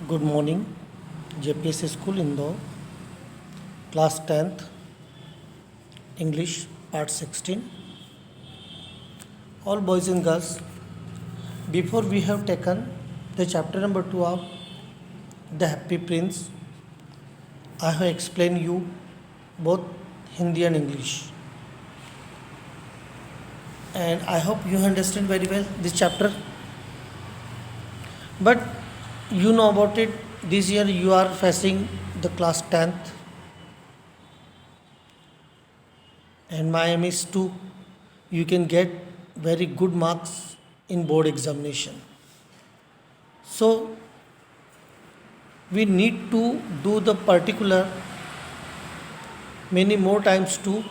Good morning, JPS School Indore, Class 10th, English, Part 16. All boys and girls, before we have taken the chapter number 2 of The Happy Prince, I have explained you both Hindi and English. And I hope you understand very well this chapter. But you know about it, this year you are facing the class 10th and my aim is to you can get very good marks in board examination. So we need to do the particular many more times to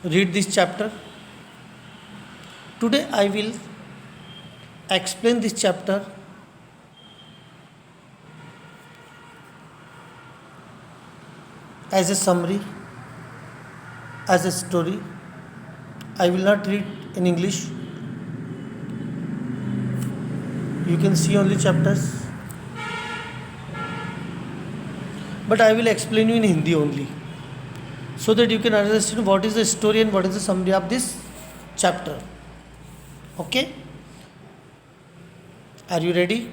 read this chapter. Today I will explain this chapter as a summary, as a story. I will not read in English. You can see only chapters. But I will explain you in Hindi only, so that you can understand what is the story and what is the summary of this chapter. Okay? Are you ready?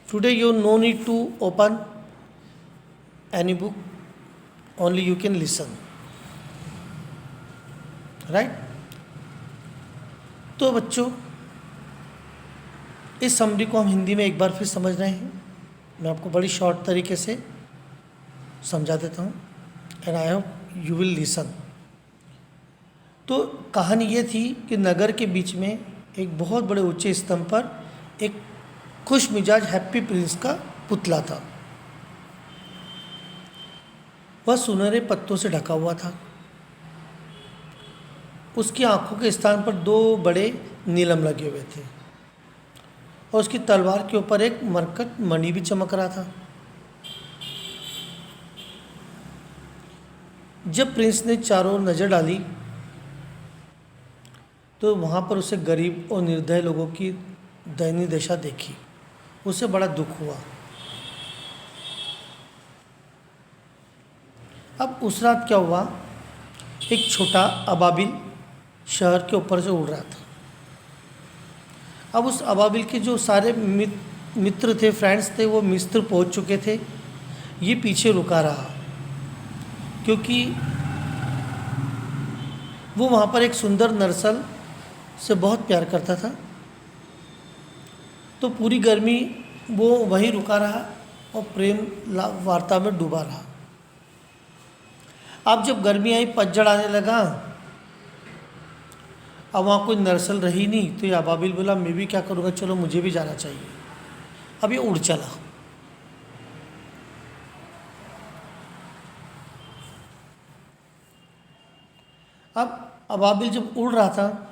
Today you no need to open any book, only you can listen. Right? तो बच्चों, इस summary को हम हिंदी में एक बार फिर समझ रहे हैं. मैं आपको बड़ी शॉर्ट तरीके से समझा देता हूँ and I hope you will listen. तो कहानी ये थी कि नगर के बीच में एक बहुत बड़े ऊंचे स्तंभ पर एक खुश मिजाज हैप्पी प्रिंस का पुतला था. वह सुनहरे पत्तों से ढका हुआ था. उसकी आंखों के स्थान पर दो बड़े नीलम लगे हुए थे और उसकी तलवार के ऊपर एक मरकट मणि भी चमक रहा था. जब प्रिंस ने चारों ओर नजर डाली तो वहाँ पर उसे गरीब और निर्दय लोगों की दयनीय दशा देखी. उसे बड़ा दुख हुआ. अब उस रात क्या हुआ, एक छोटा अबाबिल शहर के ऊपर से उड़ रहा था. अब उस अबाबिल के जो सारे मित्र थे, फ्रेंड्स थे, वो मिस्र पहुंच चुके थे. ये पीछे रुका रहा क्योंकि वो वहाँ पर एक सुंदर नरसल से बहुत प्यार करता था. तो पूरी गर्मी वो वहीं रुका रहा और प्रेम वार्ता में डूबा रहा. अब जब गर्मी आई, पतझड़ आने लगा, अब वहाँ कोई नरसल रही नहीं, तो ये अबाबिल बोला मैं भी क्या करूँगा, चलो मुझे भी जाना चाहिए. अब ये उड़ चला. अब अबाबिल जब उड़ रहा था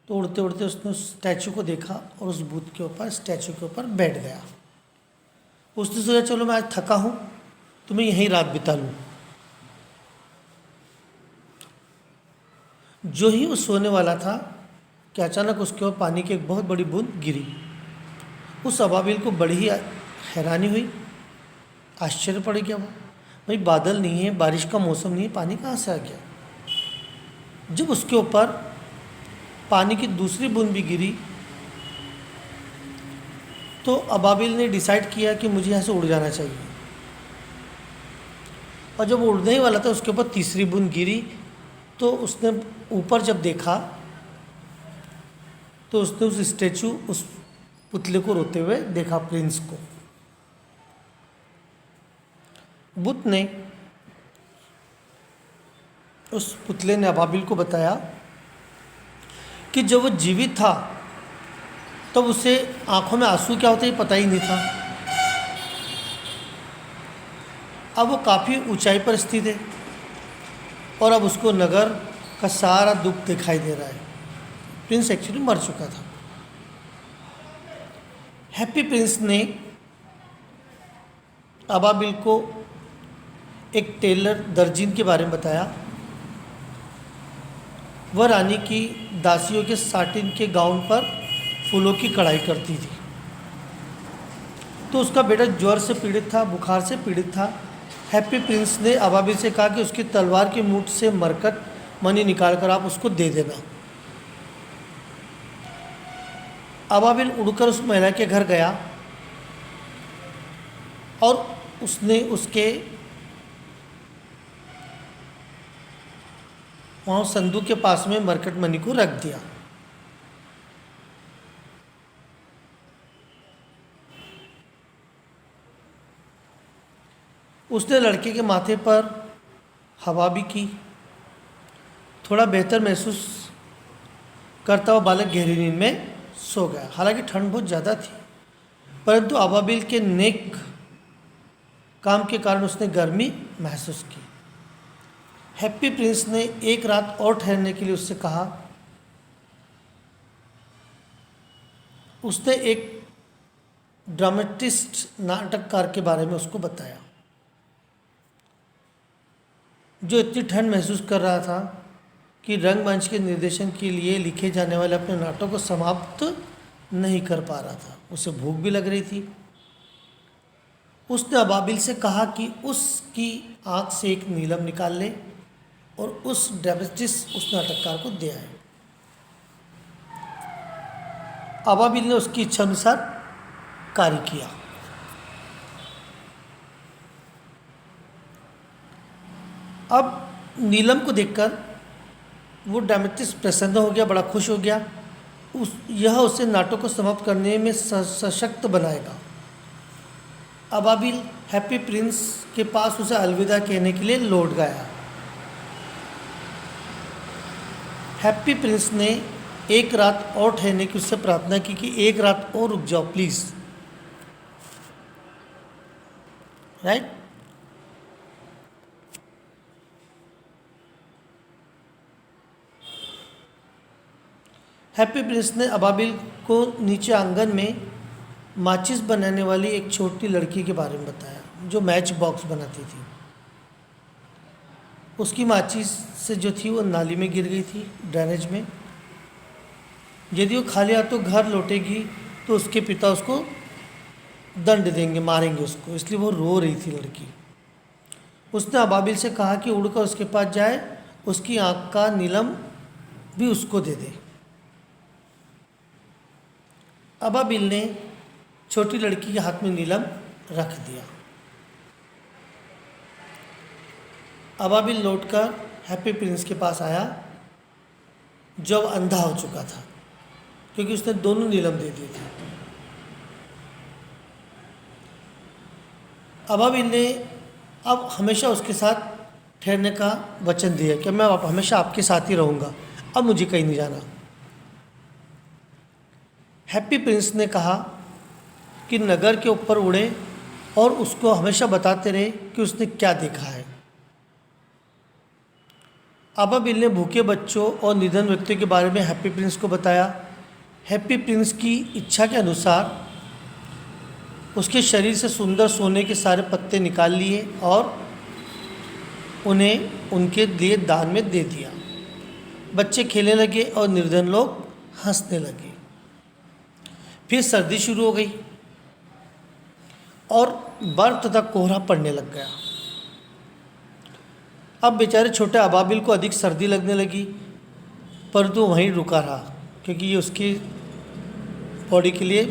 तो उड़ते उड़ते उसने उस स्टैचू को देखा और उस बूथ के ऊपर, स्टैचू के ऊपर बैठ गया. उसने सोचा चलो मैं आज थका हूँ तो मैं यहीं रात बिता लूँ. जो ही वो सोने वाला था कि अचानक उसके ऊपर पानी की एक बहुत बड़ी बूंद गिरी. उस अबाबिल को बड़ी ही हैरानी हुई, आश्चर्य पड़ गया. वो भाई बादल नहीं है, बारिश का मौसम नहीं है, पानी कहाँ से आ गया. जब उसके ऊपर पानी की दूसरी बूंद भी गिरी तो अबाबिल ने डिसाइड किया कि मुझे यहाँ से उड़ जाना चाहिए. और जब उड़ने ही वाला था उसके ऊपर तीसरी बूंद गिरी तो उसने ऊपर जब देखा तो उसने उस स्टैचू, उस पुतले को रोते हुए देखा, प्रिंस को. बुद्ध ने, उस पुतले ने अबाबिल को बताया कि जब वो जीवित था तब उसे आंखों में आंसू क्या होते हैं पता ही नहीं था. अब वो काफ़ी ऊंचाई पर स्थित है और अब उसको नगर का सारा दुख दिखाई दे रहा है. प्रिंस एक्चुअली मर चुका था. हैप्पी प्रिंस ने अबाबिल को एक टेलर दर्जीन के बारे में बताया वह रानी की दासियों के साटिन के गाउन पर फूलों की कढ़ाई करती थी। तो उसका बेटा ज्वर से पीड़ित था, बुखार से पीड़ित था। हैप्पी प्रिंस ने अबाबिल से कहा कि उसकी तलवार की मूठ से मरकट मनी निकाल कर आप उसको दे देना। अबाबिल उड़कर उस महिला के घर गया और उसने उसके वहाँ संदूक के पास में मरकट मनी को रख दिया। उसने लड़के के माथे पर हवा भी की। थोड़ा बेहतर महसूस करता हुआ बालक गहरी नींद में सो गया। हालांकि ठंड बहुत ज़्यादा थी, परंतु अबाबिल के नेक काम के कारण उसने गर्मी महसूस की। हैप्पी प्रिंस ने एक रात और ठहरने के लिए उससे कहा। उसने एक ड्रामेटिस्ट नाटककार के बारे में उसको बताया जो इतनी ठंड महसूस कर रहा था कि रंगमंच के निर्देशन के लिए लिखे जाने वाले अपने नाटक को समाप्त नहीं कर पा रहा था। उसे भूख भी लग रही थी। उसने अबाबिल से कहा कि उसकी आँख से एक नीलम निकाल ले और उस ड्रामेटिस्ट उस नाटककार को दे आए। अबाबिल ने उसकी इच्छा अनुसार कार्य किया। अब नीलम को देखकर वो ड्रामेटिस्ट प्रसन्न हो गया, बड़ा खुश हो गया। यह उसे नाटक को समाप्त करने में सशक्त बनाएगा। अबाबिल हैप्पी प्रिंस के पास उसे अलविदा कहने के लिए लौट गया। हैप्पी प्रिंस ने एक रात और ठहरने की उससे प्रार्थना की कि एक रात और रुक जाओ प्लीज़। राइट। हैप्पी प्रिंस ने अबाबिल को नीचे आंगन में माचिस बनाने वाली एक छोटी लड़की के बारे में बताया जो मैच बॉक्स बनाती थी। उसकी माचिस से जो थी वो नाली में गिर गई थी, ड्रेनेज में। यदि वो खाली हाथों घर लौटेगी तो उसके पिता उसको दंड देंगे, मारेंगे उसको, इसलिए वो रो रही थी लड़की। उसने अबाबिल से कहा कि उड़कर उसके पास जाए, उसकी आँख का नीलम भी उसको दे दे। अबाबिल ने छोटी लड़की के हाथ में नीलम रख दिया। अबाबिल लौटकर हैप्पी प्रिंस के पास आया जो अब अंधा हो चुका था क्योंकि उसने दोनों नीलम दे दी थी। अबाबिल ने अब हमेशा उसके साथ ठहरने का वचन दिया कि मैं हमेशा आपके साथ ही रहूँगा, अब मुझे कहीं नहीं जाना। हैप्पी प्रिंस ने कहा कि नगर के ऊपर उड़े और उसको हमेशा बताते रहे कि उसने क्या देखा है। अबाबिल ने भूखे बच्चों और निधन व्यक्तियों के बारे में हैप्पी प्रिंस को बताया। हैप्पी प्रिंस की इच्छा के अनुसार उसके शरीर से सुंदर सोने के सारे पत्ते निकाल लिए और उन्हें उनके लिए दान में दे दिया। बच्चे खेलने लगे और निर्धन लोग हंसने लगे। फिर सर्दी शुरू हो गई और बर्फ तथा कोहरा पड़ने लग गया। अब बेचारे छोटे अबाबिल को अधिक सर्दी लगने लगी, परंतु वहीं रुका रहा क्योंकि ये उसकी बॉडी के लिए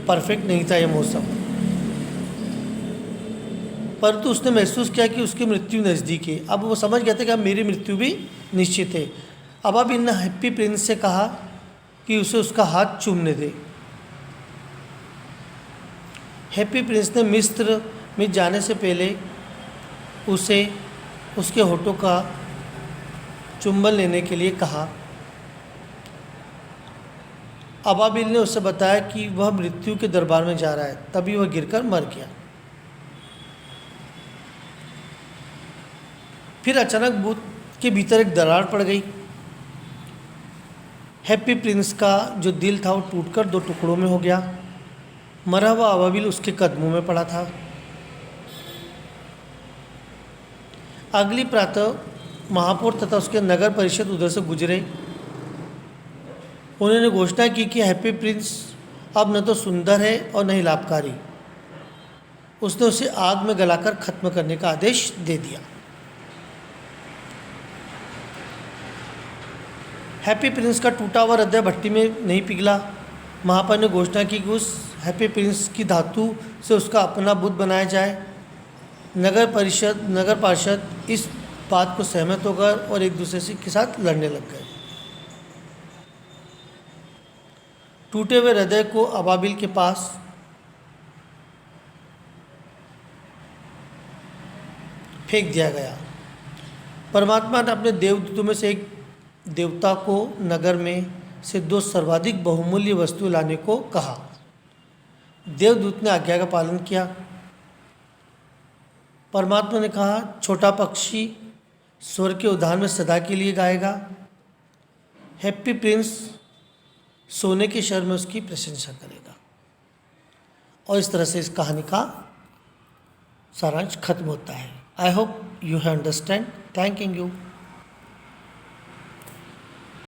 परफेक्ट नहीं था ये मौसम। परंतु उसने महसूस किया कि उसकी मृत्यु नज़दीक है। अब वो समझ गया था कि अब मेरी मृत्यु भी निश्चित है। अबाबिल ने हैप्पी प्रिंस से कहा कि उसे उसका हाथ चूमने दे। हैप्पी प्रिंस ने मिस्र में जाने से पहले उसे उसके होठों का चुंबन लेने के लिए कहा। अबाबिल ने उसे बताया कि वह मृत्यु के दरबार में जा रहा है, तभी वह गिरकर मर गया। फिर अचानक बूथ के भीतर एक दरार पड़ गई। हैप्पी प्रिंस का जो दिल था वो टूटकर दो टुकड़ों में हो गया। मरा हुआ अबाबिल उसके कदमों में पड़ा था। अगली प्रातः महापौर तथा उसके नगर परिषद उधर से गुजरे। उन्होंने घोषणा की कि हैप्पी प्रिंस अब न तो सुंदर है और न ही लाभकारी। उसने उसे आग में गलाकर खत्म करने का आदेश दे दिया। हैप्पी प्रिंस का टूटा हुआ हृदय भट्टी में नहीं पिघला। महापौर ने घोषणा की कि उस हैप्पी प्रिंस की धातु से उसका अपना बुत बनाया जाए। नगर पार्षद इस बात को सहमत होकर और एक दूसरे से के साथ लड़ने लग गए। टूटे हुए हृदय को अबाबिल के पास फेंक दिया गया। परमात्मा ने अपने देवदूतों में से एक देवता को नगर में से 2 सर्वाधिक बहुमूल्य वस्तु लाने को कहा। देवदूत ने आज्ञा का पालन किया। परमात्मा ने कहा, छोटा पक्षी स्वर्ग के उद्यान में सदा के लिए गाएगा। हैप्पी प्रिंस सोने के शहर में उसकी प्रशंसा करेगा। और इस तरह से इस कहानी का सारांश खत्म होता है। I hope you have understand. Thank you.